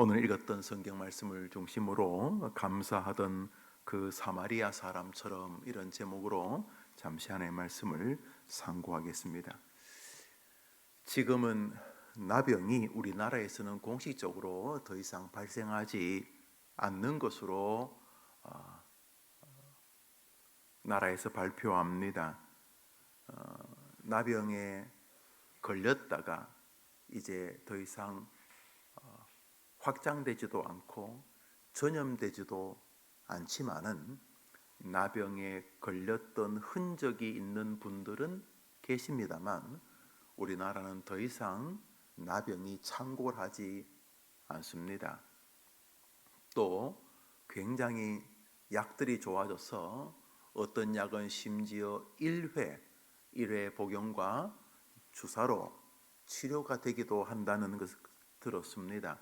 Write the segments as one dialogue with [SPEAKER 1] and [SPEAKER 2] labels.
[SPEAKER 1] 오늘 읽었던 성경 말씀을 중심으로 감사하던 그 사마리아 사람처럼 이런 제목으로 잠시 하나의 말씀을 상고하겠습니다. 지금은 나병이 우리나라에서는 공식적으로 더 이상 발생하지 않는 것으로 나라에서 발표합니다. 나병에 걸렸다가 이제 더 이상 확장되지도 않고 전염되지도 않지만은 나병에 걸렸던 흔적이 있는 분들은 계십니다만 우리나라는 더 이상 나병이 창궐하지 않습니다. 또 굉장히 약들이 좋아져서 어떤 약은 심지어 1회 복용과 주사로 치료가 되기도 한다는 것을 들었습니다.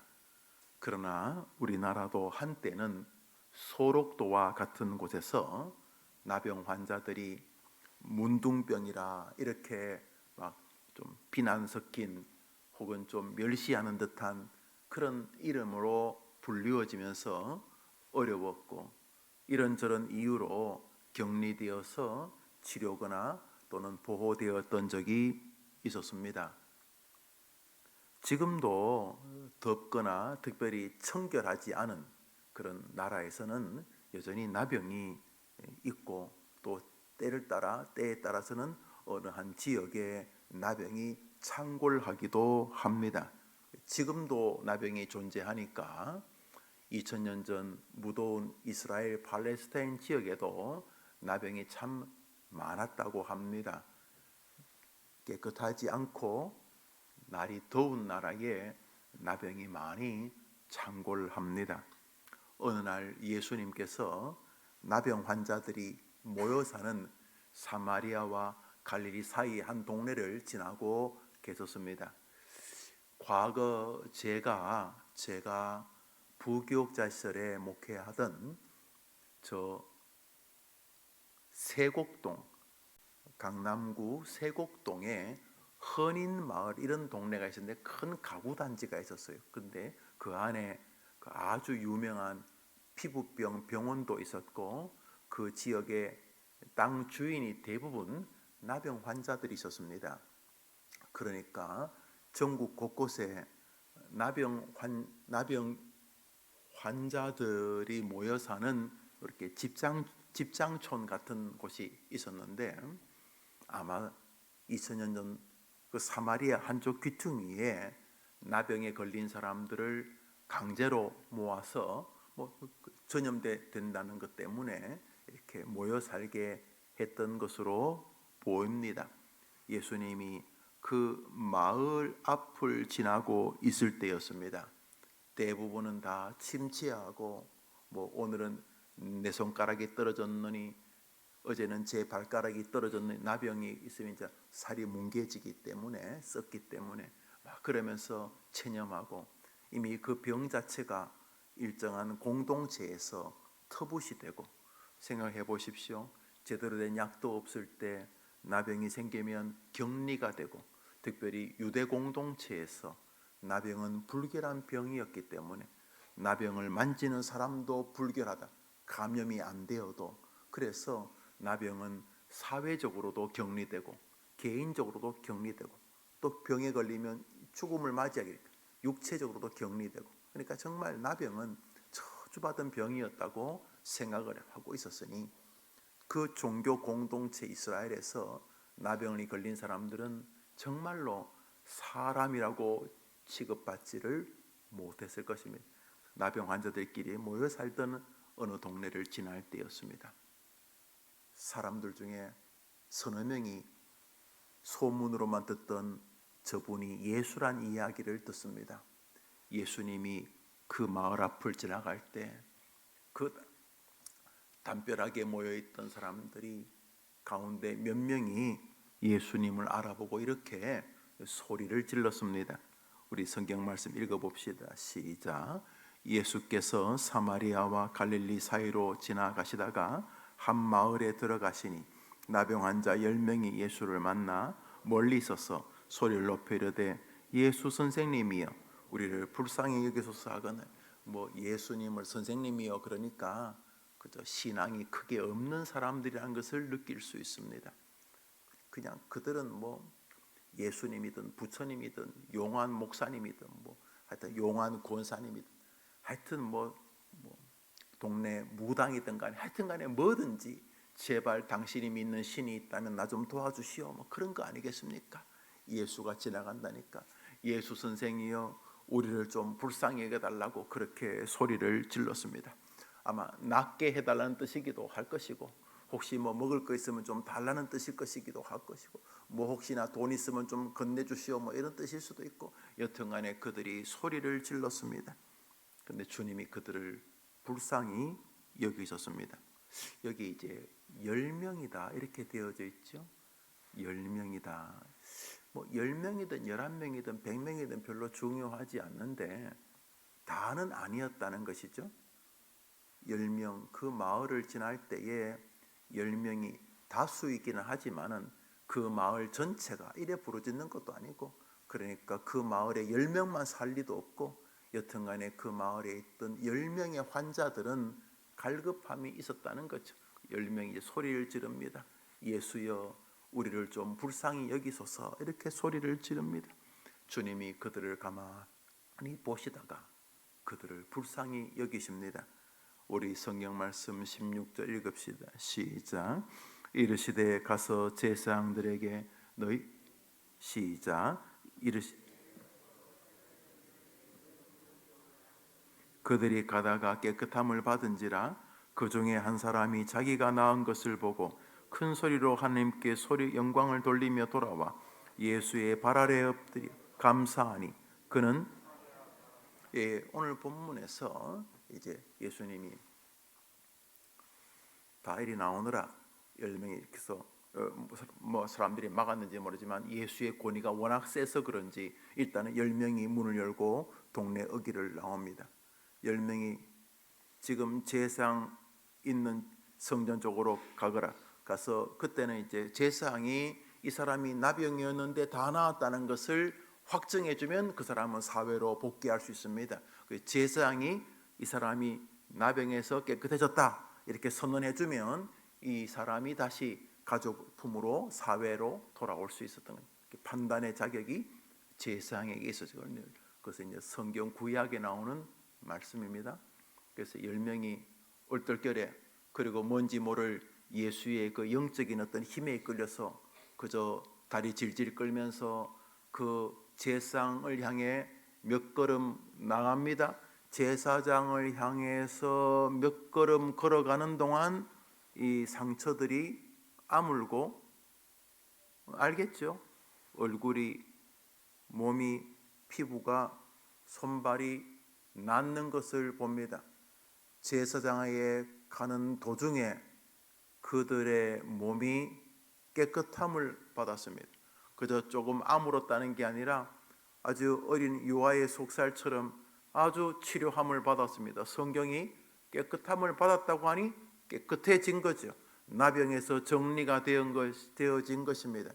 [SPEAKER 1] 그러나 우리나라도 한때는 소록도와 같은 곳에서 나병 환자들이 문둥병이라 이렇게 막 좀 비난 섞인 혹은 좀 멸시하는 듯한 그런 이름으로 불리워지면서 어려웠고 이런저런 이유로 격리되어서 치료거나 또는 보호되었던 적이 있었습니다. 지금도 덥거나 특별히 청결하지 않은 그런 나라에서는 여전히 나병이 있고 또 때에 따라서는 어느 한 지역에 나병이 창궐하기도 합니다. 지금도 나병이 존재하니까 2000년 전 무더운 이스라엘 팔레스타인 지역에도 나병이 참 많았다고 합니다. 깨끗하지 않고 날이 더운 나라에 나병이 많이 창궐합니다. 어느 날 예수님께서 나병 환자들이 모여 사는 사마리아와 갈릴리 사이 한 동네를 지나고 계셨습니다. 과거 제가 부교육자 시절에 목회하던 저 세곡동, 강남구 세곡동에 헌인마을 이런 동네가 있었는데 큰 가구 단지가 있었어요. 그런데 그 안에 아주 유명한 피부병 병원도 있었고 그 지역의 땅 주인이 대부분 나병 환자들이 있었습니다. 그러니까 전국 곳곳에 나병 환자들이 모여 사는 이렇게 집장촌 같은 곳이 있었는데 아마 2000년 전 그 사마리아 한쪽 귀퉁이에 나병에 걸린 사람들을 강제로 모아서 전염된다는 것 때문에 이렇게 모여 살게 했던 것으로 보입니다. 예수님이 그 마을 앞을 지나고 있을 때였습니다. 대부분은 다 침체하고 오늘은 내 손가락이 떨어졌느니 어제는 제 발가락이 떨어졌느니 나병이 있으면 이제 살이 뭉개지기 때문에 썩기 때문에 막 그러면서 체념하고 이미 그 병 자체가 일정한 공동체에서 터부시 되고 생각해 보십시오. 제대로 된 약도 없을 때 나병이 생기면 격리가 되고 특별히 유대 공동체에서 나병은 불결한 병이었기 때문에 나병을 만지는 사람도 불결하다. 감염이 안 되어도 그래서 나병은 사회적으로도 격리되고 개인적으로도 격리되고 또 병에 걸리면 죽음을 맞이하게 됩니다. 육체적으로도 격리되고 그러니까 정말 나병은 저주받은 병이었다고 생각을 하고 있었으니 그 종교 공동체 이스라엘에서 나병이 걸린 사람들은 정말로 사람이라고 취급받지를 못했을 것입니다. 나병 환자들끼리 모여 살던 어느 동네를 지날 때였습니다. 사람들 중에 서너 명이 소문으로만 듣던 저분이 예수란 이야기를 듣습니다. 예수님이 그 마을 앞을 지나갈 때 그 담벼락에 모여있던 사람들이 가운데 몇 명이 예수님을 알아보고 이렇게 소리를 질렀습니다. 우리 성경 말씀 읽어봅시다. 시작. 예수께서 사마리아와 갈릴리 사이로 지나가시다가 한 마을에 들어가시니 나병 환자 10명이 예수를 만나 멀리 서서 소리를 높여 이르되 예수 선생님이여 우리를 불쌍히 여기소서 하거나 뭐 예수님을 선생님이요 그러니까 그저 신앙이 크게 없는 사람들이라는 것을 느낄 수 있습니다. 그냥 그들은 뭐 예수님이든 부처님이든 용환 목사님이든 뭐 하여튼 용환 권사님이든 하여튼 뭐 동네 무당이든 간에 하여튼 간에 뭐든지 제발 당신이 믿는 신이 있다면 나 좀 도와주시오 뭐 그런 거 아니겠습니까? 예수가 지나간다니까 예수 선생이여 우리를 좀 불쌍히 여겨달라고 그렇게 소리를 질렀습니다. 아마 낫게 해달라는 뜻이기도 할 것이고 혹시 뭐 먹을 거 있으면 좀 달라는 뜻일 것이기도 할 것이고 뭐 혹시나 돈 있으면 좀 건네주시오 뭐 이런 뜻일 수도 있고 여튼간에 그들이 소리를 질렀습니다. 근데 주님이 그들을 불쌍히 여기셨습니다. 여기 이제 10명이다 이렇게 되어져 있죠. 10명이다. 뭐 10명이든 11명이든 100명이든 별로 중요하지 않는데 다는 아니었다는 것이죠. 10명 그 마을을 지날 때에 10명이 다수이기는 하지만은 그 마을 전체가 이래 부르짖는 것도 아니고 그러니까 그 마을에 10명만 살 리도 없고 여튼간에 그 마을에 있던 10명의 환자들은 갈급함이 있었다는 거죠. 10명이 소리를 지릅니다. 예수여 우리를 좀 불쌍히 여기소서 이렇게 소리를 지릅니다. 주님이 그들을 가만히 보시다가 그들을 불쌍히 여기십니다. 우리 성경 말씀 16절 읽읍시다. 시작. 이르시되 가서 제사장들에게 너희 시작. 그들이 가다가 깨끗함을 받은지라 그 중에 한 사람이 자기가 낳은 것을 보고 큰 소리로 하나님께 영광을 돌리며 돌아와 예수의 발 아래 엎드려 감사하니 그는 오늘 본문에서 이제 예수님이 다 이리 나오느라 10명이 이렇게 해서 뭐 사람들이 막았는지 모르지만 예수의 권위가 워낙 세서 그런지 일단은 10명이 문을 열고 동네 어귀를 나옵니다. 10명이 지금 제사장 있는 성전 쪽으로 가서 그때는 이제 제사장이 이 사람이 나병이었는데 다 나았다는 것을 확증해주면 그 사람은 사회로 복귀할 수 있습니다. 제사장이 이 사람이 나병에서 깨끗해졌다 이렇게 선언해주면 이 사람이 다시 가족 품으로 사회로 돌아올 수 있었던 거예요. 판단의 자격이 제사장에게 있었죠. 그래서 이제 성경 구약에 나오는 말씀입니다. 그래서 10명이 얼떨결에 그리고 뭔지 모를 예수의 그 영적인 어떤 힘에 이끌려서 그저 다리 질질 끌면서 그 제사장을 향해 몇 걸음 나갑니다. 제사장을 향해서 몇 걸음 걸어가는 동안 이 상처들이 아물고 알겠죠? 얼굴이 몸이 피부가 손발이 낫는 것을 봅니다. 제사장에게 가는 도중에 그들의 몸이 깨끗함을 받았습니다. 그저 조금 아물었다는 게 아니라 아주 어린 유아의 속살처럼 아주 치료함을 받았습니다. 성경이 깨끗함을 받았다고 하니 깨끗해진 거죠. 나병에서 정리가 되어진 것입니다.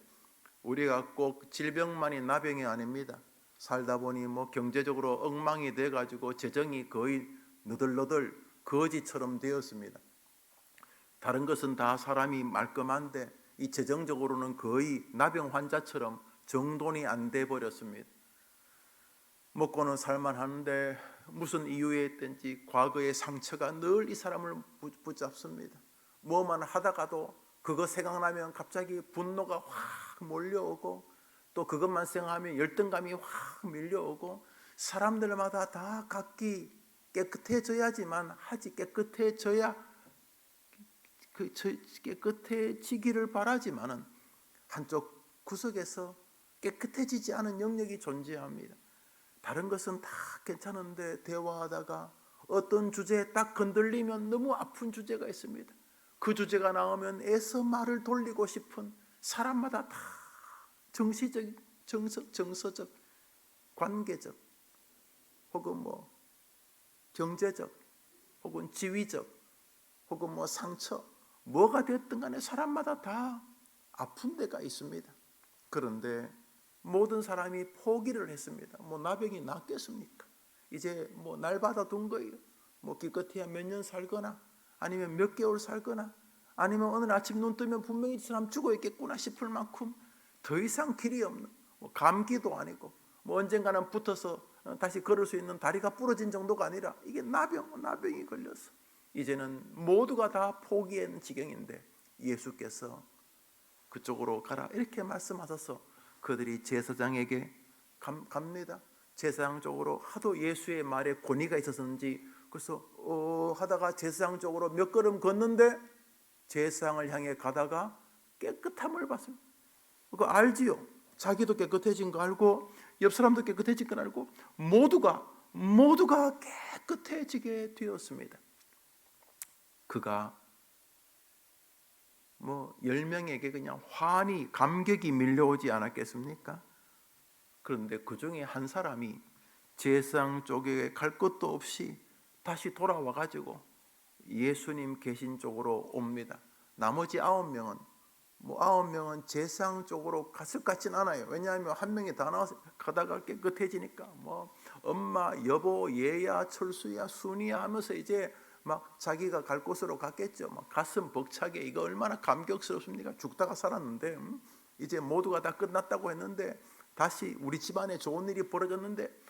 [SPEAKER 1] 우리가 꼭 질병만이 나병이 아닙니다. 살다 보니 뭐 경제적으로 엉망이 돼가지고 재정이 거의 너덜너덜 거지처럼 되었습니다. 다른 것은 다 사람이 말끔한데 이 재정적으로는 거의 나병 환자처럼 정돈이 안 돼 버렸습니다. 먹고는 살만 하는데 무슨 이유에 있든지 과거의 상처가 늘 이 사람을 붙잡습니다. 뭐만 하다가도 그거 생각나면 갑자기 분노가 확 몰려오고 또 그것만 생각하면 열등감이 확 밀려오고 사람들마다 다 각기 깨끗해져야지만 하지 깨끗해져야 깨끗해지기를 바라지만은 한쪽 구석에서 깨끗해지지 않은 영역이 존재합니다. 다른 것은 다 괜찮은데 대화하다가 어떤 주제에 딱 건들리면 너무 아픈 주제가 있습니다. 그 주제가 나오면 애써 말을 돌리고 싶은 사람마다 다 정서적, 관계적, 혹은 뭐 경제적, 혹은 지위적, 혹은 뭐 상처, 뭐가 됐든 간에 사람마다 다 아픈 데가 있습니다. 그런데 모든 사람이 포기를 했습니다. 뭐 나병이 낫겠습니까? 이제 뭐 날 받아둔 거예요. 뭐 기껏해야 몇 년 살거나 아니면 몇 개월 살거나 아니면 오늘 아침 눈 뜨면 분명히 이 사람 죽어 있겠구나 싶을 만큼 더 이상 길이 없는, 뭐 감기도 아니고 뭐 언젠가는 붙어서 다시 걸을 수 있는 다리가 부러진 정도가 아니라 이게 나병이 걸려서 이제는 모두가 다 포기한 지경인데 예수께서 그쪽으로 가라 이렇게 말씀하셔서 그들이 제사장에게 갑니다. 제사장 쪽으로 하도 예수의 말에 권위가 있었는지 그래서 하다가 제사장 쪽으로 몇 걸음 걷는데 제사장을 향해 가다가 깨끗함을 봤습니다. 그거 알지요? 자기도 깨끗해진 거 알고 옆 사람도 깨끗해진 거 알고 모두가 깨끗해지게 되었습니다. 그가 뭐 10명에게 그냥 환히 감격이 밀려오지 않았겠습니까? 그런데 그 중에 한 사람이 제사장 쪽에 갈 것도 없이 다시 돌아와 가지고 예수님 계신 쪽으로 옵니다. 나머지 9명은 뭐 9명은 제사장 쪽으로 갔을 것 같진 않아요. 왜냐하면 한 명이 다 나와서 가다가 깨끗해지니까 뭐 엄마, 여보, 얘야, 철수야, 순이야 하면서 이제 막 자기가 갈 곳으로 갔겠죠. 막 가슴 벅차게 이거 얼마나 감격스럽습니까? 죽다가 살았는데 이제 모두가 다 끝났다고 했는데 다시 우리 집안에 좋은 일이 벌어졌는데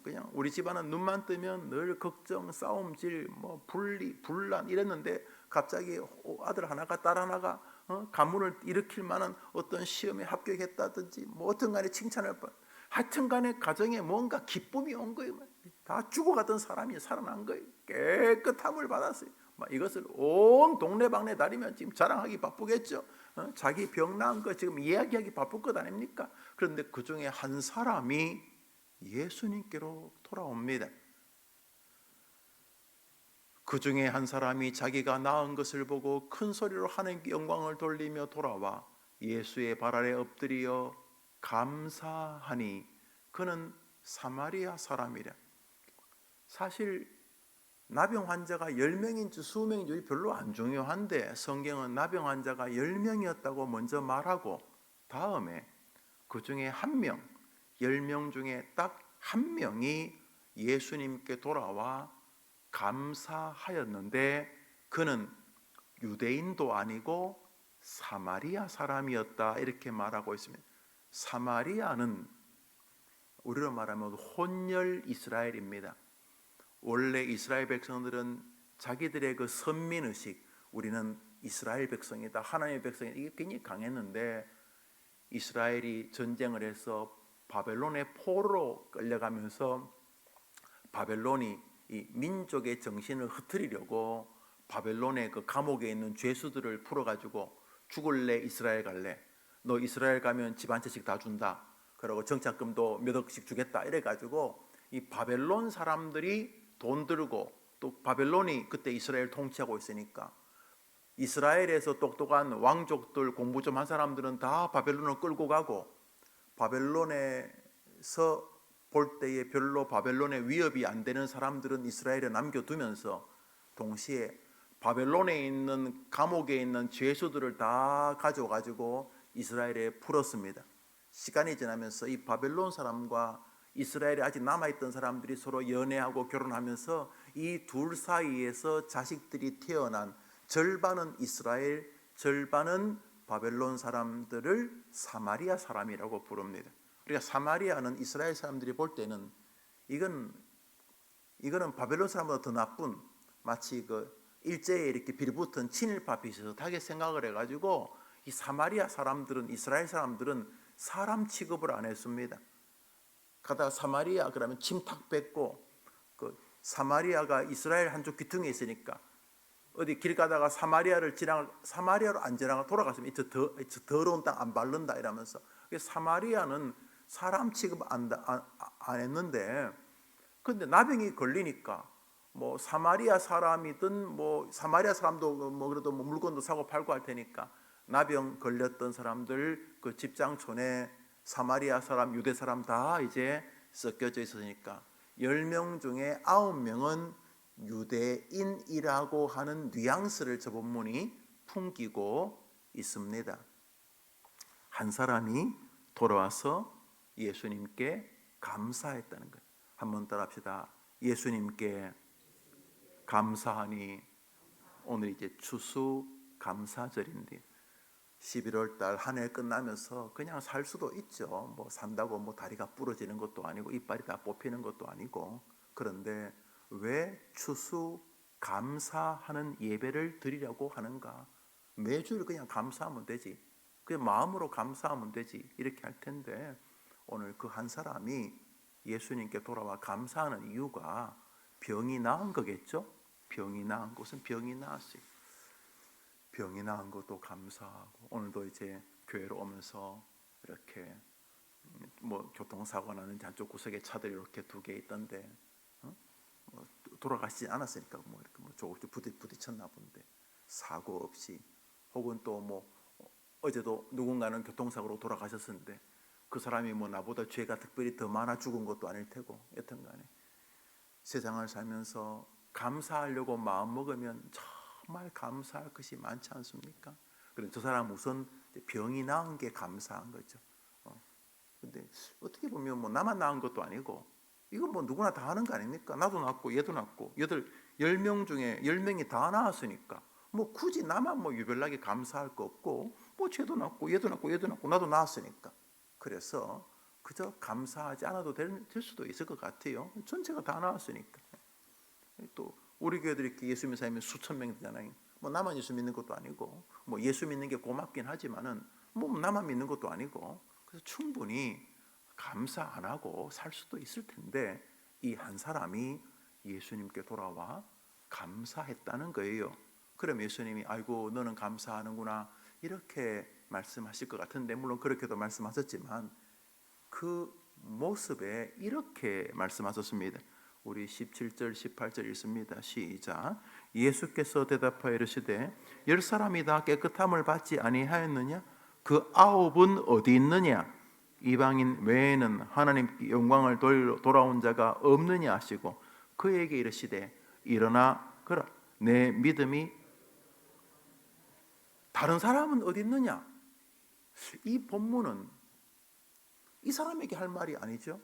[SPEAKER 1] 그냥 우리 집안은 눈만 뜨면 늘 걱정, 싸움질, 뭐 분리, 분란 이랬는데 갑자기 아들 하나가 딸 하나가 가문을 일으킬 만한 어떤 시험에 합격했다든지 뭐 어떤 간에 칭찬할 뻔 하여튼 간에 가정에 뭔가 기쁨이 온 거예요. 다 죽어가던 사람이 살아난 거예요. 깨끗함을 받았어요. 이것을 온 동네방네 다니면 지금 자랑하기 바쁘겠죠. 자기 병 나은 거 지금 이야기하기 바쁠 것 아닙니까? 그런데 그 중에 한 사람이 예수님께로 돌아옵니다. 그 중에 한 사람이 자기가 나은 것을 보고 큰 소리로 하나님께 영광을 돌리며 돌아와 예수의 발 아래 엎드려 감사하니 그는 사마리아 사람이라. 사실 나병 환자가 10명인지 수명인지 별로 안 중요한데 성경은 나병 환자가 10명이었다고 먼저 말하고 다음에 그 중에 한 명, 10명 중에 딱 한 명이 예수님께 돌아와 감사하였는데 그는 유대인도 아니고 사마리아 사람이었다 이렇게 말하고 있습니다. 사마리아는 우리로 말하면 혼혈 이스라엘입니다. 원래 이스라엘 백성들은 자기들의 그 선민의식, 우리는 이스라엘 백성이다, 하나님의 백성이다, 이게 굉장히 강했는데 이스라엘이 전쟁을 해서 바벨론의 포로로 끌려가면서 바벨론이 이 민족의 정신을 흐트리려고 바벨론의 그 감옥에 있는 죄수들을 풀어가지고 죽을래 이스라엘 갈래? 너 이스라엘 가면 집 한 채씩 다 준다. 그리고 정착금도 몇 억씩 주겠다. 이래가지고 이 바벨론 사람들이 돈 들고 또 바벨론이 그때 이스라엘 통치하고 있으니까 이스라엘에서 똑똑한 왕족들 공부 좀 한 사람들은 다 바벨론을 끌고 가고 바벨론에서 볼 때에 별로 바벨론의 위협이 안 되는 사람들은 이스라엘에 남겨두면서 동시에 바벨론에 있는 감옥에 있는 죄수들을 다 가져가지고 이스라엘에 풀었습니다. 시간이 지나면서 이 바벨론 사람과 이스라엘에 아직 남아있던 사람들이 서로 연애하고 결혼하면서 이 둘 사이에서 자식들이 태어난 절반은 이스라엘, 절반은 바벨론 사람들을 사마리아 사람이라고 부릅니다. 그러니까 사마리아는 이스라엘 사람들이 볼 때는 이거는 바벨론 사람보다 더 나쁜 마치 그 일제에 이렇게 빌붙은 친일파 비슷하게 생각을 해가지고 이 사마리아 사람들은 이스라엘 사람들은 사람 취급을 안 했습니다. 가다가 사마리아 그러면 침탁 뱉고 그 사마리아가 이스라엘 한쪽 귀퉁이에 있으니까 어디 길 가다가 사마리아로 안 지나가 돌아갔으면 저 더러운 땅 안 밟는다 이러면서 사마리아는 사람 취급 안 했는데 근데 나병이 걸리니까 뭐 사마리아 사람이든 뭐 사마리아 사람도 뭐 그래도 뭐 물건도 사고 팔고 할 테니까 나병 걸렸던 사람들 그 집장촌에 사마리아 사람, 유대 사람 다 이제 섞여져 있으니까 10명 중에 9명은 유대인이라고 하는 뉘앙스를 저 본문이 풍기고 있습니다. 한 사람이 돌아와서 예수님께 감사했다는 거예요. 한번 따라합시다. 예수님께 감사하니. 오늘 이제 추수감사절인데 11월 달 한 해 끝나면서 그냥 살 수도 있죠. 뭐 산다고 뭐 다리가 부러지는 것도 아니고 이빨이 다 뽑히는 것도 아니고. 그런데 왜 추수감사하는 예배를 드리려고 하는가? 매주 그냥 감사하면 되지. 그냥 마음으로 감사하면 되지. 이렇게 할 텐데 오늘 그 한 사람이 예수님께 돌아와 감사하는 이유가 병이 나은 거겠죠? 병이 나은 것은 병이 나았어요. 병이 나은 것도 감사하고, 오늘도 이제 교회로 오면서 이렇게 뭐 교통사고 나는 한쪽 구석에 차들이 이렇게 2개 있던데 뭐 돌아가시지 않았으니까 뭐 이렇게 뭐 조금 부딪혔나 본데 사고 없이, 혹은 또 뭐 어제도 누군가는 교통사고로 돌아가셨었는데 그 사람이 뭐 나보다 죄가 특별히 더 많아 죽은 것도 아닐 테고, 여튼간에 세상을 살면서 감사하려고 마음 먹으면 정말 감사할 것이 많지 않습니까? 그런데 저 사람 우선 병이 나은 게 감사한 거죠. 근데 어떻게 보면 뭐 나만 나은 것도 아니고 이건 뭐 누구나 다 하는 거 아닙니까? 나도 낳고 얘도 낳고 10명 중에 10명이 다 낳았으니까 뭐 굳이 나만 뭐 유별나게 감사할 거 없고, 뭐 쟤도 낳고 얘도 낳고 얘도 낳고 나도 낳았으니까. 그래서 그저 감사하지 않아도 될 수도 있을 것 같아요. 전체가 다 낳았으니까. 또 우리 교회들이 이렇게 예수 믿는 사람이 수천 명 되잖아요. 뭐 나만 예수 믿는 것도 아니고, 뭐 예수 믿는 게 고맙긴 하지만은 뭐 나만 믿는 것도 아니고, 그래서 충분히 감사 안 하고 살 수도 있을 텐데 이 한 사람이 예수님께 돌아와 감사했다는 거예요. 그럼 예수님이 아이고 너는 감사하는구나 이렇게 말씀하실 것 같은데, 물론 그렇게도 말씀하셨지만 그 모습에 이렇게 말씀하셨습니다. 우리 17절 18절 읽습니다. 시작. 예수께서 대답하여 이르시되 10사람이 다 깨끗함을 받지 아니하였느냐? 그 9은 어디 있느냐? 이방인 외에는 하나님께 영광을 돌아온 자가 없느냐 하시고 그에게 이르시되 일어나 거라. 내 믿음이. 다른 사람은 어디 있느냐? 이 본문은 이 사람에게 할 말이 아니죠.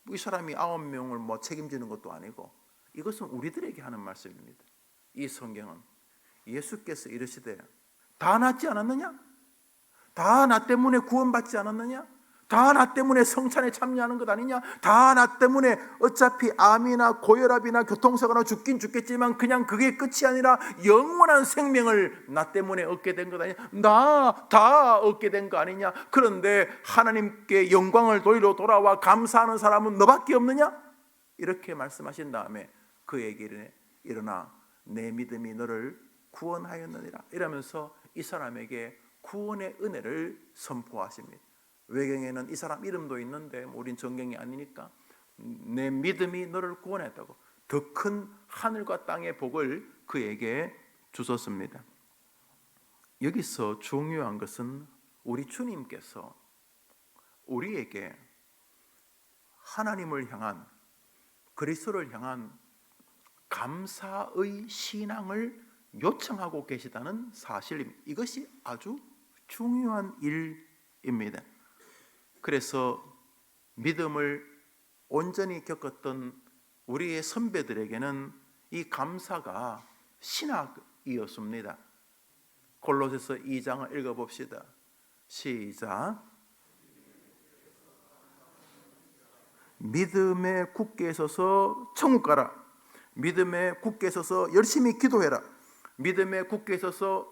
[SPEAKER 1] 이 사람이 9명을 뭐 책임지는 것도 아니고, 이것은 우리들에게 하는 말씀입니다. 이 성경은 예수께서 이르시되 다 낫지 않았느냐? 다 나 때문에 구원받지 않았느냐? 다 나 때문에 성찬에 참여하는 것 아니냐? 다 나 때문에 어차피 암이나 고혈압이나 교통사고나 죽긴 죽겠지만 그냥 그게 끝이 아니라 영원한 생명을 나 때문에 얻게 된 것 아니냐? 나 다 얻게 된 거 아니냐? 그런데 하나님께 영광을 돌아와 감사하는 사람은 너밖에 없느냐? 이렇게 말씀하신 다음에 그에게 일어나 내 믿음이 너를 구원하였느니라 이러면서 이 사람에게 구원의 은혜를 선포하십니다. 외경에는 이 사람 이름도 있는데 우린 정경이 아니니까 내 믿음이 너를 구원했다고 더 큰 하늘과 땅의 복을 그에게 주셨습니다. 여기서 중요한 것은 우리 주님께서 우리에게 하나님을 향한, 그리스도를 향한 감사의 신앙을 요청하고 계시다는 사실입니다. 이것이 아주 중요한 일입니다. 그래서 믿음을 온전히 겪었던 우리의 선배들에게는 이 감사가 신학이었습니다. 골로새서 2장을 읽어봅시다. 시작. 믿음에 굳게 서서 천국 가라. 믿음에 굳게 서서 열심히 기도해라. 믿음에 굳게 서서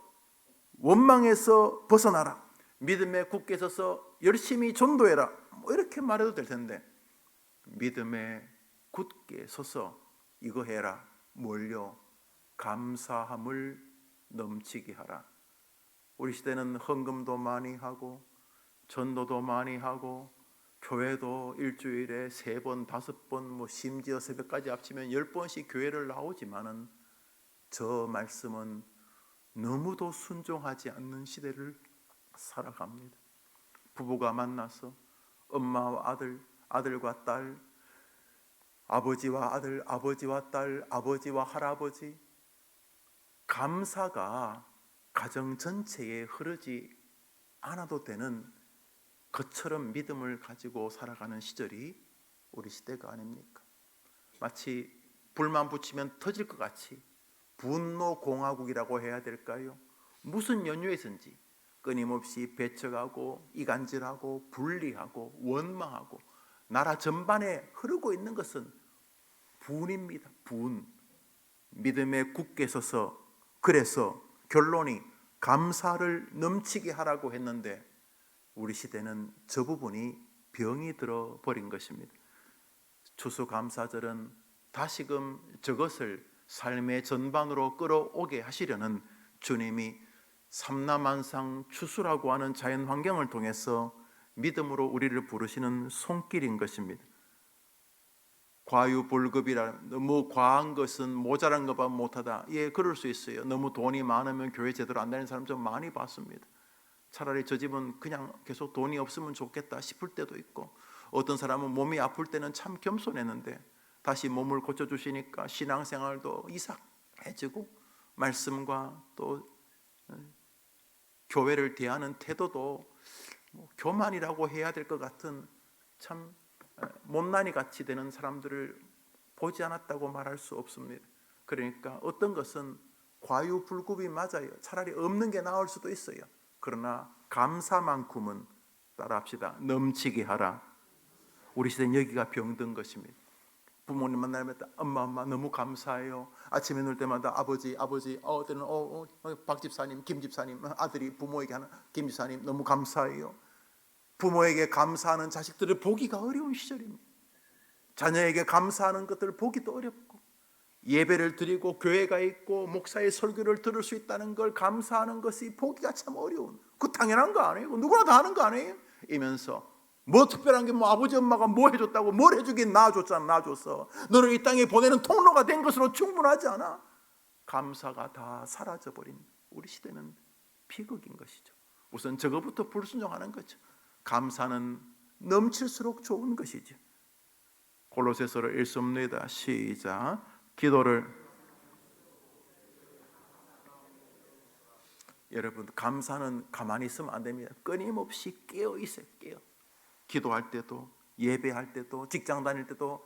[SPEAKER 1] 원망에서 벗어나라. 믿음에 굳게 서서 열심히 전도해라. 뭐 이렇게 말해도 될 텐데, 믿음에 굳게 서서 이거 해라. 뭘요? 감사함을 넘치게 하라. 우리 시대는 헌금도 많이 하고 전도도 많이 하고 교회도 일주일에 3번, 5번, 뭐 심지어 새벽까지 합치면 10번씩 교회를 나오지만은 저 말씀은 너무도 순종하지 않는 시대를 살아갑니다. 부부가 만나서 엄마와 아들, 아들과 딸, 아버지와 아들, 아버지와 딸, 아버지와 할아버지, 감사가 가정 전체에 흐르지 않아도 되는 그처럼 믿음을 가지고 살아가는 시절이 우리 시대가 아닙니까? 마치 불만 붙이면 터질 것 같이 분노 공화국이라고 해야 될까요? 무슨 연유에선지 끊임없이 배척하고 이간질하고 분리하고 원망하고 나라 전반에 흐르고 있는 것은 분입니다. 분. 믿음에 굳게 서서 그래서 결론이 감사를 넘치게 하라고 했는데 우리 시대는 저 부분이 병이 들어버린 것입니다. 추수감사절은 다시금 저것을 삶의 전반으로 끌어오게 하시려는 주님이 삼라만상 추수라고 하는 자연 환경을 통해서 믿음으로 우리를 부르시는 손길인 것입니다. 과유불급이라 너무 과한 것은 모자란 것보다 못하다. 예, 그럴 수 있어요. 너무 돈이 많으면 교회 제대로 안 다니는 사람 좀 많이 봤습니다. 차라리 저 집은 그냥 계속 돈이 없으면 좋겠다 싶을 때도 있고, 어떤 사람은 몸이 아플 때는 참 겸손했는데 다시 몸을 고쳐주시니까 신앙생활도 이삭해지고 말씀과 또 교회를 대하는 태도도 교만이라고 해야 될 것 같은 참 못난이 같이 되는 사람들을 보지 않았다고 말할 수 없습니다. 그러니까 어떤 것은 과유불급이 맞아요. 차라리 없는 게 나을 수도 있어요. 그러나 감사만큼은 따라합시다. 넘치게 하라. 우리 시대는 여기가 병든 것입니다. 부모님 만나면 엄마 너무 감사해요. 아침에 놀 때마다 아버지 때는 박 집사님, 김 집사님, 아들이 부모에게 하는 김 집사님 너무 감사해요. 부모에게 감사하는 자식들을 보기가 어려운 시절입니다. 자녀에게 감사하는 것들을 보기도 어렵고, 예배를 드리고 교회가 있고 목사의 설교를 들을 수 있다는 걸 감사하는 것이 보기가 참 어려운, 그 당연한 거 아니에요? 누구나 다 하는 거 아니에요? 이면서 뭐 특별한 게 뭐 아버지 엄마가 뭐 해줬다고, 뭘 해주긴 낳아줬잖아. 낳아줬어. 너를 이 땅에 보내는 통로가 된 것으로 충분하지 않아? 감사가 다 사라져버린 우리 시대는 비극인 것이죠. 우선 저거부터 불순종하는 거죠. 감사는 넘칠수록 좋은 것이죠. 골로새서를 읽습니다. 시작. 기도를. 여러분, 감사는 가만히 있으면 안 됩니다. 끊임없이 깨어 있어요. 기도할 때도, 예배할 때도, 직장 다닐 때도,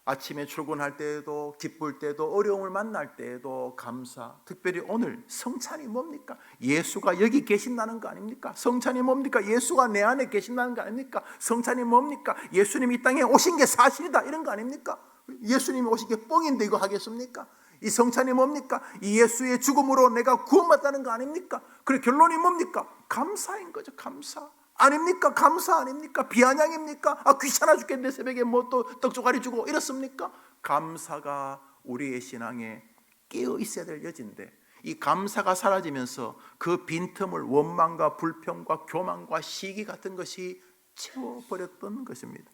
[SPEAKER 1] 아침에 출근할 때에도, 기쁠 때도, 어려움을 만날 때에도 감사. 특별히 오늘 성찬이 뭡니까? 예수가 여기 계신다는 거 아닙니까? 성찬이 뭡니까? 예수가 내 안에 계신다는 거 아닙니까? 성찬이 뭡니까? 예수님이 이 땅에 오신 게 사실이다, 이런 거 아닙니까? 예수님이 오신 게 뻥인데 이거 하겠습니까? 이 성찬이 뭡니까? 이 예수의 죽음으로 내가 구원받다는 거 아닙니까? 그래, 결론이 뭡니까? 감사인 거죠. 감사 아닙니까? 감사 아닙니까? 비아냥입니까? 귀찮아 죽겠는데 새벽에 뭐 또 떡조가리 주고 이렇습니까? 감사가 우리의 신앙에 깨어 있어야 될 여지인데, 이 감사가 사라지면서 그 빈틈을 원망과 불평과 교만과 시기 같은 것이 채워버렸던 것입니다.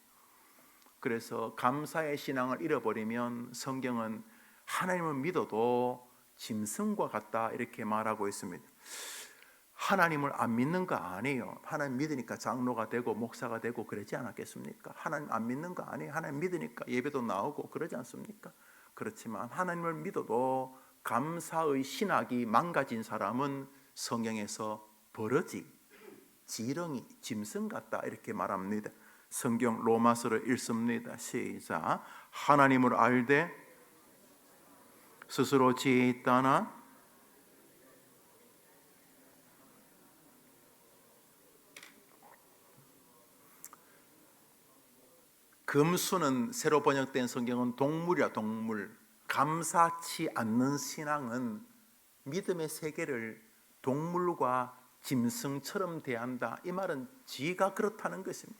[SPEAKER 1] 그래서 감사의 신앙을 잃어버리면 성경은 하나님을 믿어도 짐승과 같다 이렇게 말하고 있습니다. 하나님을 안 믿는 거 아니에요. 하나님 믿으니까 장로가 되고 목사가 되고 그러지 않았겠습니까? 하나님 안 믿는 거 아니에요. 하나님 믿으니까 예배도 나오고 그러지 않습니까? 그렇지만 하나님을 믿어도 감사의 신학이 망가진 사람은 성경에서 버러지, 지렁이, 짐승 같다 이렇게 말합니다. 성경 로마서를 읽습니다. 시작. 하나님을 알되 스스로 지혜 있다나 금수는 새로 번역된 성경은 동물이야, 동물. 감사치 않는 신앙은 믿음의 세계를 동물과 짐승처럼 대한다. 이 말은 지가 그렇다는 것입니다.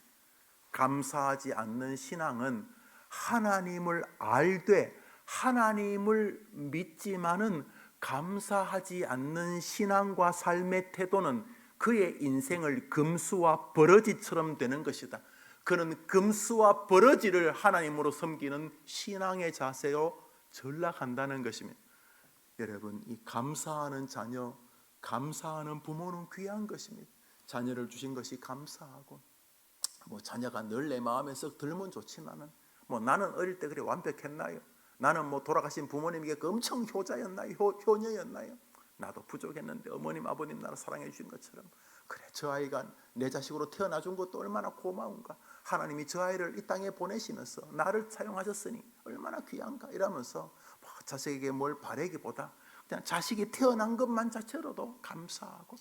[SPEAKER 1] 감사하지 않는 신앙은 하나님을 알되 하나님을 믿지만은 감사하지 않는 신앙과 삶의 태도는 그의 인생을 금수와 버러지처럼 되는 것이다. 그는 금수와 버러지를 하나님으로 섬기는 신앙의 자세로 전락한다는 것입니다. 여러분, 이 감사하는 자녀, 감사하는 부모는 귀한 것입니다. 자녀를 주신 것이 감사하고, 자녀가 늘 내 마음에 썩 들면 좋지만은 나는 어릴 때 그래 완벽했나요? 나는 돌아가신 부모님에게 엄청 효자였나요? 효녀였나요? 나도 부족했는데 어머님 아버님 나를 사랑해 주신 것처럼 그래, 저 아이가 내 자식으로 태어나 준 것도 얼마나 고마운가. 하나님이 저 아이를 이 땅에 보내시면서 나를 사용하셨으니 얼마나 귀한가 이러면서 자식에게 뭘 바라기보다 그냥 자식이 태어난 것만 자체로도 감사하고,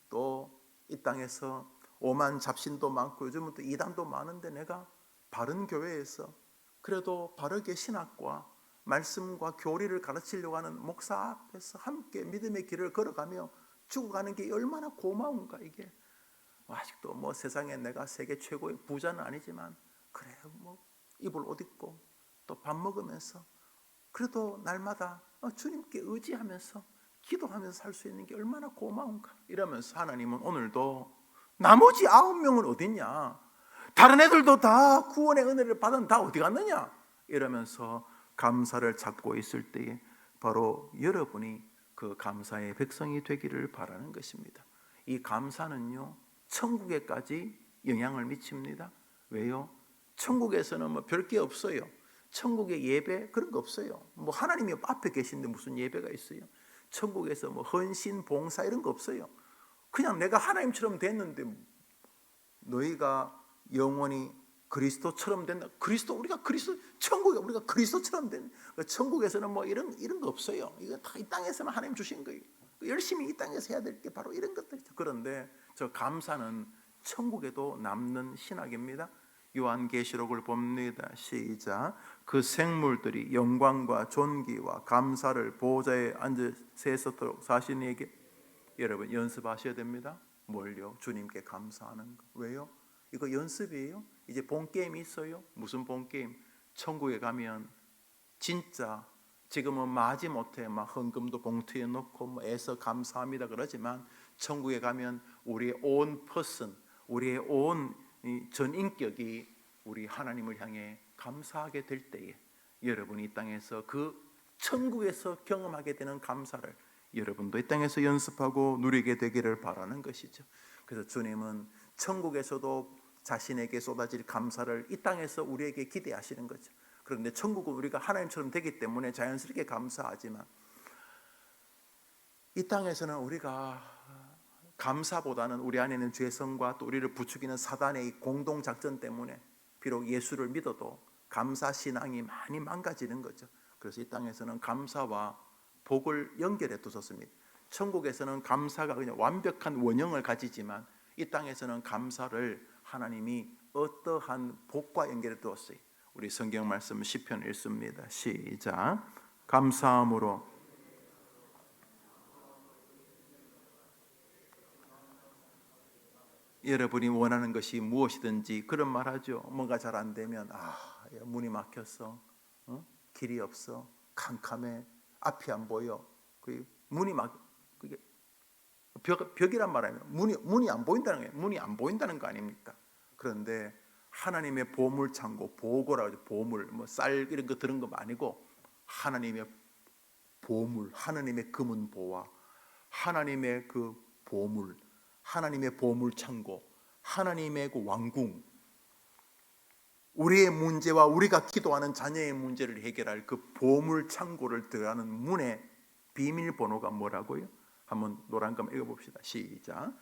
[SPEAKER 1] 또 이 땅에서 오만 잡신도 많고 요즘은 또 이단도 많은데 내가 바른 교회에서 그래도 바르게 신학과 말씀과 교리를 가르치려고 하는 목사 앞에서 함께 믿음의 길을 걸어가며 죽어가는 게 얼마나 고마운가. 이게 아직도 뭐 세상에 내가 세계 최고의 부자는 아니지만 그래 뭐 입을 옷 입고 또 밥 먹으면서 그래도 날마다 주님께 의지하면서 기도하면서 살 수 있는 게 얼마나 고마운가. 이러면서 하나님은 오늘도 나머지 9명은 어딨냐, 다른 애들도 다 구원의 은혜를 받은 다 어디 갔느냐 이러면서 감사를 찾고 있을 때에 바로 여러분이 그 감사의 백성이 되기를 바라는 것입니다. 이 감사는요 천국에까지 영향을 미칩니다. 왜요? 천국에서는 뭐 별 게 없어요. 천국의 예배 그런 거 없어요. 뭐 하나님이 앞에 계신데 무슨 예배가 있어요? 천국에서 뭐 헌신, 봉사 이런 거 없어요. 그냥 내가 하나님처럼 됐는데 너희가 영원히 그리스도처럼 된다. 우리가 그리스도, 천국에 우리가 그리스도처럼 된. 천국에서는 뭐 이런 거 없어요. 이거 다 이 땅에서만 하나님 주신 거예요. 열심히 이 땅에서 해야 될 게 바로 이런 것들이죠. 그런데 저 감사는 천국에도 남는 신학입니다. 요한계시록을 봅니다. 시작. 그 생물들이 영광과 존귀와 감사를 보호자에 앉아 세서도록 사신에게. 여러분 연습하셔야 됩니다. 뭘요? 주님께 감사하는 거. 왜요? 이거 연습이에요. 이제 본게임이 있어요. 무슨 본게임? 천국에 가면 진짜 지금은 마지못해 막 헌금도 봉투에 넣고 뭐 애써 감사합니다 그러지만 천국에 가면 우리의 온 퍼슨, 우리의 온 전 인격이 우리 하나님을 향해 감사하게 될 때에 여러분이 이 땅에서 그 천국에서 경험하게 되는 감사를 여러분도 이 땅에서 연습하고 누리게 되기를 바라는 것이죠. 그래서 주님은 천국에서도 자신에게 쏟아질 감사를 이 땅에서 우리에게 기대하시는 거죠. 그런데 천국은 우리가 하나님처럼 되기 때문에 자연스럽게 감사하지만 이 땅에서는 우리가 감사보다는 우리 안에 있는 죄성과 또 우리를 부추기는 사단의 이 공동작전 때문에 비록 예수를 믿어도 감사신앙이 많이 망가지는 거죠. 그래서 이 땅에서는 감사와 복을 연결해 두셨습니다. 천국에서는 감사가 그냥 완벽한 원형을 가지지만 이 땅에서는 감사를 하나님이 어떠한 복과 연결해 두었어요. 우리 성경 말씀 시편 읽습니다. 시작. 감사함으로 여러분이 원하는 것이 무엇이든지 그런 말 하죠. 뭔가 잘 안 되면 문이 막혔어, 길이 없어, 캄캄해, 앞이 안 보여. 그 문이 막 그게 벽이란 말이에요. 문이 안 보인다는 거예요. 문이 안 보인다는 거 아닙니까? 그런데 하나님의 보물 창고, 보고라고 하죠. 보물, 뭐 쌀 이런 거 들은 거 아니고 하나님의 보물, 하나님의 금은 보화, 하나님의 그 보물, 하나님의 보물 창고, 하나님의 그 왕궁, 우리의 문제와 우리가 기도하는 자녀의 문제를 해결할 그 보물 창고를 들어가는 문의 비밀번호가 뭐라고요? 한번 노란 거 읽어봅시다. 시작.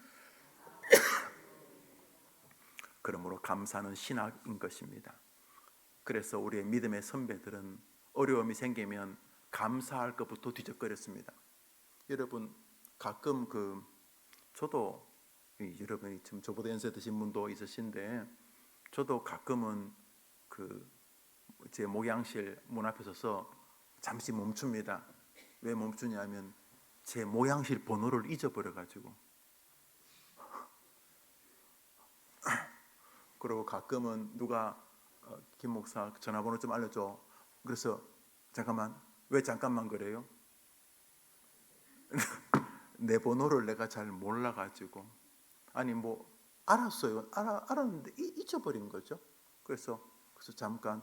[SPEAKER 1] 그러므로 감사는 신학인 것입니다. 그래서 우리의 믿음의 선배들은 어려움이 생기면 감사할 것부터 뒤적거렸습니다. 여러분 가끔 저도 여러분이 지금 저보다 연세 드신 분도 있으신데 저도 가끔은 제 목양실 문 앞에 서서 잠시 멈춥니다. 왜 멈추냐면 제 목양실 번호를 잊어버려가지고. 그리고 가끔은 누가 김 목사 전화번호 좀 알려줘. 그래서 잠깐만, 왜 잠깐만 그래요? 내 번호를 내가 잘 몰라가지고. 아니 뭐 알았어요. 알았는데 잊어버린 거죠. 그래서 잠깐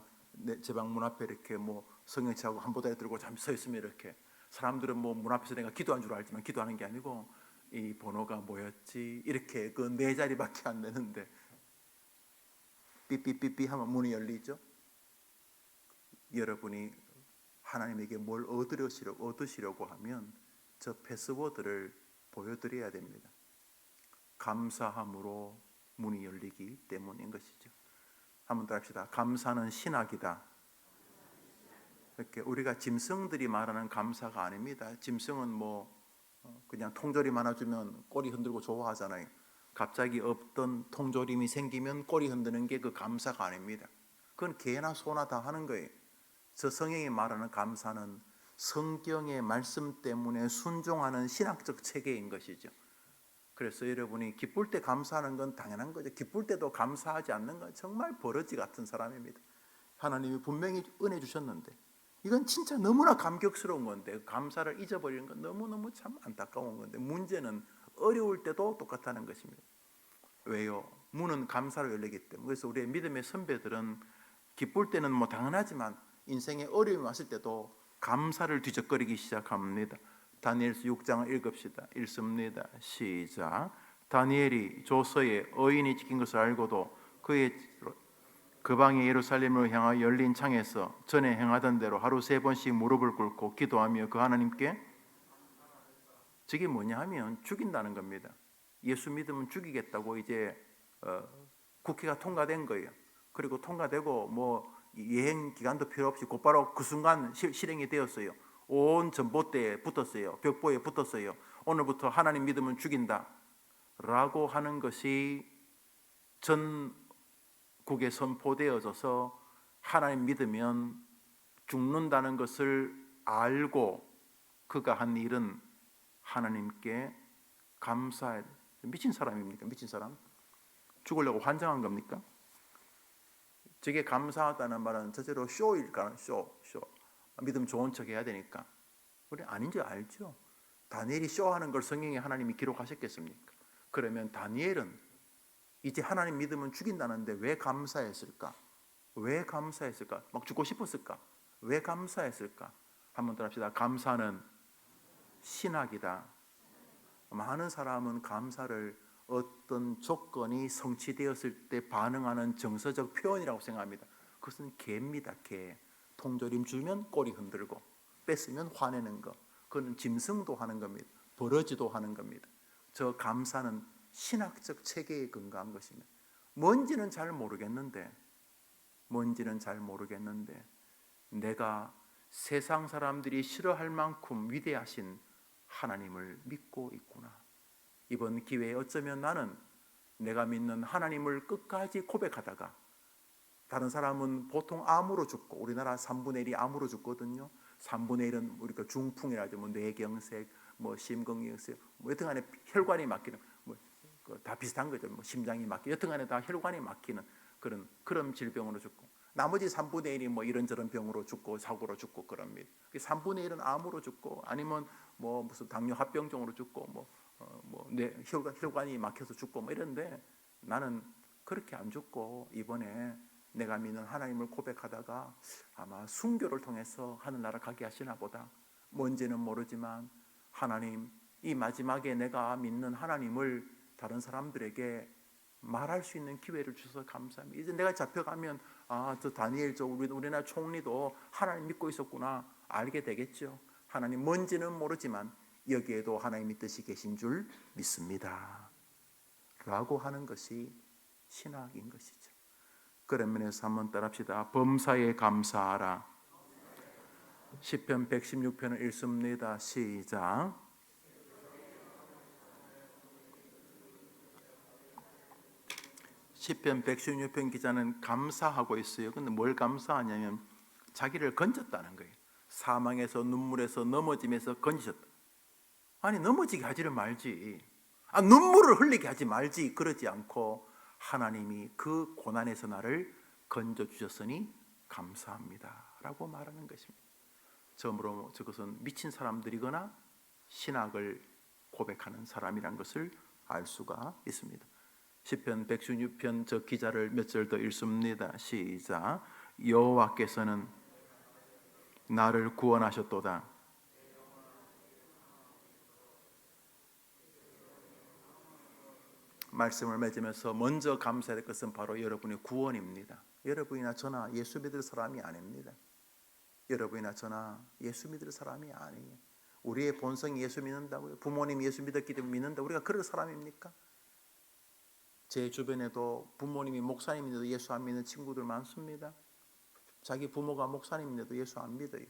[SPEAKER 1] 제 방 문 앞에 이렇게 뭐 성경책하고 한 보따리 들고 잠시 서 있으면 이렇게 사람들은 뭐 문 앞에서 내가 기도한 줄 알지만 기도하는 게 아니고 이 번호가 뭐였지 이렇게 그 네 자리밖에 안 되는데 삐삐삐삐 하면 문이 열리죠. 여러분이 하나님에게 뭘 얻으시려고 하면 저 패스워드를 보여드려야 됩니다. 감사함으로 문이 열리기 때문인 것이죠. 한번 더 합시다. 감사는 신학이다. 이렇게 우리가 짐승들이 말하는 감사가 아닙니다. 짐승은 뭐 그냥 통조림 하나 주면 꼬리 흔들고 좋아하잖아요. 갑자기 없던 통조림이 생기면 꼬리 흔드는 게 그 감사가 아닙니다. 그건 개나 소나 다 하는 거예요. 저 성경이 말하는 감사는 성경의 말씀 때문에 순종하는 신학적 체계인 것이죠. 그래서 여러분이 기쁠 때 감사하는 건 당연한 거죠. 기쁠 때도 감사하지 않는 건 정말 버러지 같은 사람입니다. 하나님이 분명히 은혜 주셨는데 이건 진짜 너무나 감격스러운 건데 감사를 잊어버리는 건 너무너무 참 안타까운 건데 문제는 어려울 때도 똑같다는 것입니다. 왜요? 문은 감사로 열리기 때문에. 그래서 우리의 믿음의 선배들은 기쁠 때는 뭐 당연하지만 인생에 어려움이 왔을 때도 감사를 뒤적거리기 시작합니다. 다니엘서 6장을 읽읍시다. 읽습니다. 시작. 다니엘이 조서에 의인이 찍힌 것을 알고도 그 방에 예루살렘으로 향하여 열린 창에서 전에 행하던 대로 하루 3번씩 무릎을 꿇고 기도하며 그 하나님께, 저게 뭐냐 하면 죽인다는 겁니다. 예수 믿으면 죽이겠다고 이제 국회가 통과된 거예요. 그리고 통과되고 뭐 예행 기간도 필요 없이 곧바로 그 순간 실행이 되었어요. 온 전봇대에 붙었어요. 벽보에 붙었어요. 오늘부터 하나님 믿으면 죽인다 라고 하는 것이 전국에 선포되어져서 하나님 믿으면 죽는다는 것을 알고 그가 한 일은 하나님께 감사해. 미친 사람입니까? 미친 사람? 죽으려고 환장한 겁니까? 저게 감사하다는 말은 저대로 쇼일까요? 쇼. 믿음 좋은 척 해야 되니까. 우리 아닌 줄 알죠? 다니엘이 쇼하는 걸 성경에 하나님이 기록하셨겠습니까? 그러면 다니엘은 이제 하나님 믿으면 죽인다는데 왜 감사했을까? 왜 감사했을까? 막 죽고 싶었을까? 왜 감사했을까? 한번 더 합시다. 감사는 신학이다. 많은 사람은 감사를 어떤 조건이 성취되었을 때 반응하는 정서적 표현이라고 생각합니다. 그것은 개입니다. 개. 통조림 주면 꼬리 흔들고 뺏으면 화내는 거. 그건 짐승도 하는 겁니다. 버러지도 하는 겁니다. 저 감사는 신학적 체계에 근거한 것입니다. 뭔지는 잘 모르겠는데 내가 세상 사람들이 싫어할 만큼 위대하신 하나님을 믿고 있구나. 이번 기회에 어쩌면 나는 내가 믿는 하나님을 끝까지 고백하다가, 다른 사람은 보통 암으로 죽고, 우리나라 3분의 1이 암으로 죽거든요. 3분의 1은 우리가 중풍이라죠. 뭐 뇌경색, 뭐 심근경색, 뭐 여튼간에 혈관이 막히는, 뭐 다 비슷한 거죠. 뭐 심장이 막히, 여튼간에 다 혈관이 막히는 그런 질병으로 죽고, 나머지 3분의 1이 뭐 이런저런 병으로 죽고 사고로 죽고 그럽니다. 3분의 1은 암으로 죽고, 아니면 뭐 무슨 당뇨 합병증으로 죽고, 뇌 혈관이 막혀서 죽고 뭐 이런데, 나는 그렇게 안 죽고 이번에 내가 믿는 하나님을 고백하다가 아마 순교를 통해서 하늘나라 가게 하시나 보다. 뭔지는 모르지만 하나님, 이 마지막에 내가 믿는 하나님을 다른 사람들에게 말할 수 있는 기회를 주셔서 감사합니다. 이제 내가 잡혀가면 저 다니엘, 우리나라 총리도 하나님 믿고 있었구나 알게 되겠죠. 하나님 뭔지는 모르지만 여기에도 하나님의 뜻이 계신 줄 믿습니다 라고 하는 것이 신학인 것이죠. 그런 면에서 한번 따라합시다. 범사에 감사하라. 시편 116편을 읽습니다. 시작. 시편 116편 기자는 감사하고 있어요. 근데 뭘 감사하냐면 자기를 건졌다는 거예요. 사망에서, 눈물에서, 넘어짐에서 건지셨다. 아니, 넘어지게 하지를 말지. 눈물을 흘리게 하지 말지. 그러지 않고 하나님이 그 고난에서 나를 건져주셨으니 감사합니다 라고 말하는 것입니다. 저러므로 저것은 미친 사람들이거나 신학을 고백하는 사람이란 것을 알 수가 있습니다. 시편 116편 저 기자를 몇 절 더 읽습니다. 시작. 여호와께서는 나를 구원하셨도다. 말씀을 맺으면서 먼저 감사할 것은 바로 여러분의 구원입니다. 여러분이나 저나 예수 믿을 사람이 아닙니다. 여러분이나 저나 예수 믿을 사람이 아니에요. 우리의 본성이 예수 믿는다고요? 부모님 예수 믿었기 때문에 믿는다. 우리가 그럴 사람입니까? 제 주변에도 부모님이 목사님인데도 예수 안 믿는 친구들 많습니다. 자기 부모가 목사님인데도 예수 안 믿어요.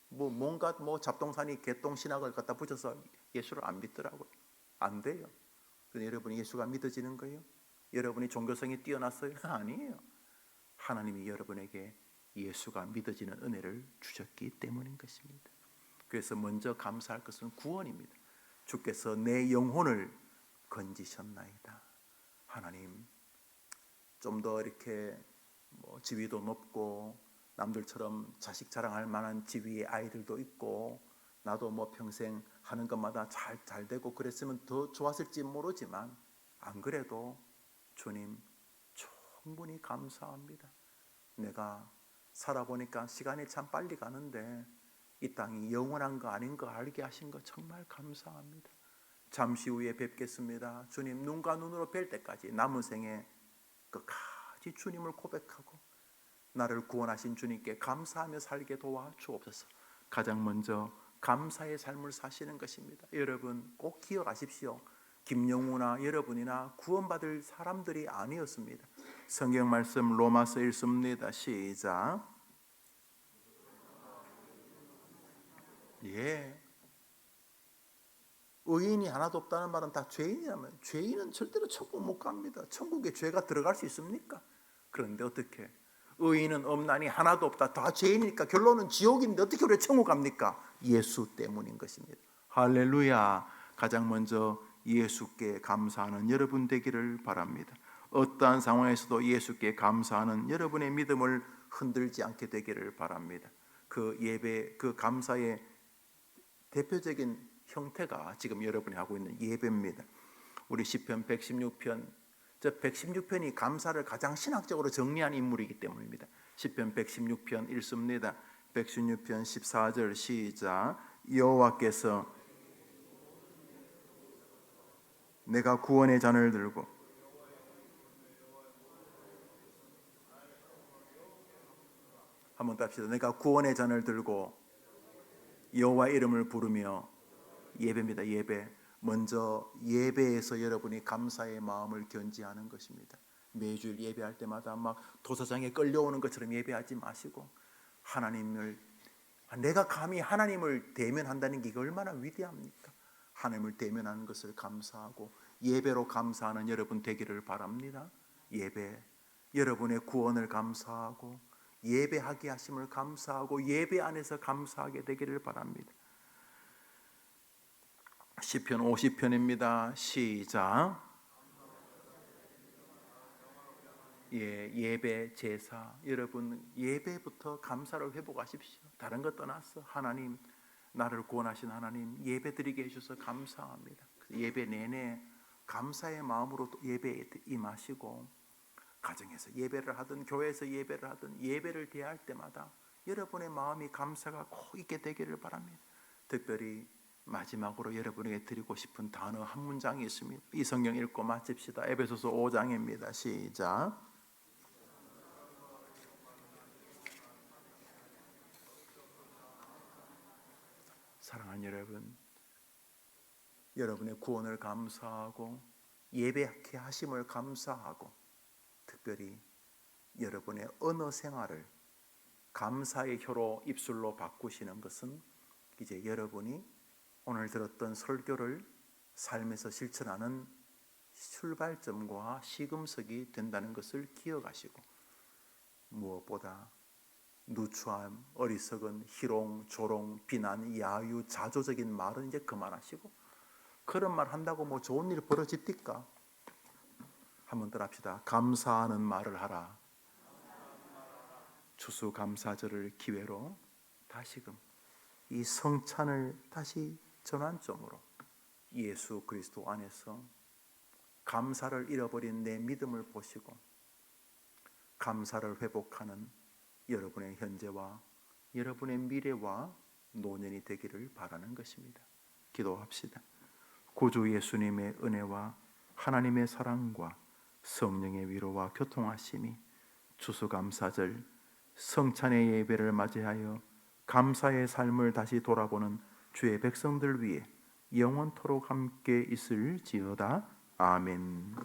[SPEAKER 1] 뭔가 잡동사니 개똥 신학을 갖다 붙여서 예수를 안 믿더라고요. 안 돼요. 근데 여러분이 예수가 믿어지는 거예요? 여러분이 종교성이 뛰어났어요? 아니에요. 하나님이 여러분에게 예수가 믿어지는 은혜를 주셨기 때문인 것입니다. 그래서 먼저 감사할 것은 구원입니다. 주께서 내 영혼을 건지셨나이다. 하나님, 좀 더 이렇게 지위도 높고 남들처럼 자식 자랑할 만한 지위의 아이들도 있고 나도 평생 하는 것마다 잘 되고 그랬으면 더 좋았을지 모르지만 안 그래도 주님 충분히 감사합니다. 내가 살아보니까 시간이 참 빨리 가는데 이 땅이 영원한 거 아닌 거 알게 하신 거 정말 감사합니다. 잠시 후에 뵙겠습니다. 주님 눈과 눈으로 뵐 때까지 남은 생에 끝까지 주님을 고백하고 나를 구원하신 주님께 감사하며 살게 도와 주옵소서. 가장 먼저 감사의 삶을 사시는 것입니다. 여러분 꼭 기억하십시오. 김영우나 여러분이나 구원받을 사람들이 아니었습니다. 성경 말씀 로마서 1서입니다. 시작. 의인이 하나도 없다는 말은 다 죄인이라면 죄인은 절대로 천국 못 갑니다. 천국에 죄가 들어갈 수 있습니까? 그런데 어떻게? 의인은 없나니 하나도 없다. 다 죄인이니까 결론은 지옥인데 어떻게 우리가 천국 갑니까? 예수 때문인 것입니다. 할렐루야. 가장 먼저 예수께 감사하는 여러분 되기를 바랍니다. 어떠한 상황에서도 예수께 감사하는 여러분의 믿음을 흔들지 않게 되기를 바랍니다. 그 예배, 그 감사의 대표적인 형태가 지금 여러분이 하고 있는 예배입니다. 우리 시편 116편, 저 116편이 감사를 가장 신학적으로 정리한 인물이기 때문입니다. 시편 116편 읽습니다. 116편 14절 시작. 여호와께서 내가 구원의 잔을 들고 한번 더 합시다. 내가 구원의 잔을 들고 여호와 이름을 부르며 예배입니다. 예배. 먼저 예배에서 여러분이 감사의 마음을 견지하는 것입니다. 매주일 예배할 때마다 막 도사장에 끌려오는 것처럼 예배하지 마시고 하나님을, 내가 감히 하나님을 대면한다는 게 얼마나 위대합니까? 하나님을 대면하는 것을 감사하고 예배로 감사하는 여러분 되기를 바랍니다. 예배, 여러분의 구원을 감사하고 예배하게 하심을 감사하고 예배 안에서 감사하게 되기를 바랍니다. 시편 50편입니다. 시작. 예배 제사, 여러분 예배부터 감사를 회복하십시오. 다른 것 떠나서 하나님, 나를 구원하신 하나님 예배 드리게 해주셔서 감사합니다. 예배 내내 감사의 마음으로 예배에 임하시고 가정에서 예배를 하든 교회에서 예배를 하든 예배를 대할 때마다 여러분의 마음이 감사가 꼭 있게 되기를 바랍니다. 특별히 마지막으로 여러분에게 드리고 싶은 단어 한 문장이 있습니다. 이 성경 읽고 마칩시다. 에베소서 5장입니다. 시작. 사랑하는 여러분, 여러분의 구원을 감사하고 예배하게 하심을 감사하고 특별히 여러분의 언어 생활을 감사의 혀로 입술로 바꾸시는 것은 이제 여러분이 오늘 들었던 설교를 삶에서 실천하는 출발점과 시금석이 된다는 것을 기억하시고 무엇보다 누추함, 어리석은, 희롱, 조롱, 비난, 야유, 자조적인 말은 이제 그만하시고 그런 말 한다고 좋은 일 벌어집니까? 한번 더 합시다. 감사하는 말을 하라. 추수감사절을 기회로 다시금 이 성찬을 다시 전환점으로 예수 그리스도 안에서 감사를 잃어버린 내 믿음을 보시고 감사를 회복하는 여러분의 현재와 여러분의 미래와 노년이 되기를 바라는 것입니다. 기도합시다. 구주 예수님의 은혜와 하나님의 사랑과 성령의 위로와 교통하심이 추수감사절 성찬의 예배를 맞이하여 감사의 삶을 다시 돌아보는 주의 백성들 위해 영원토록 함께 있을지어다. 아멘.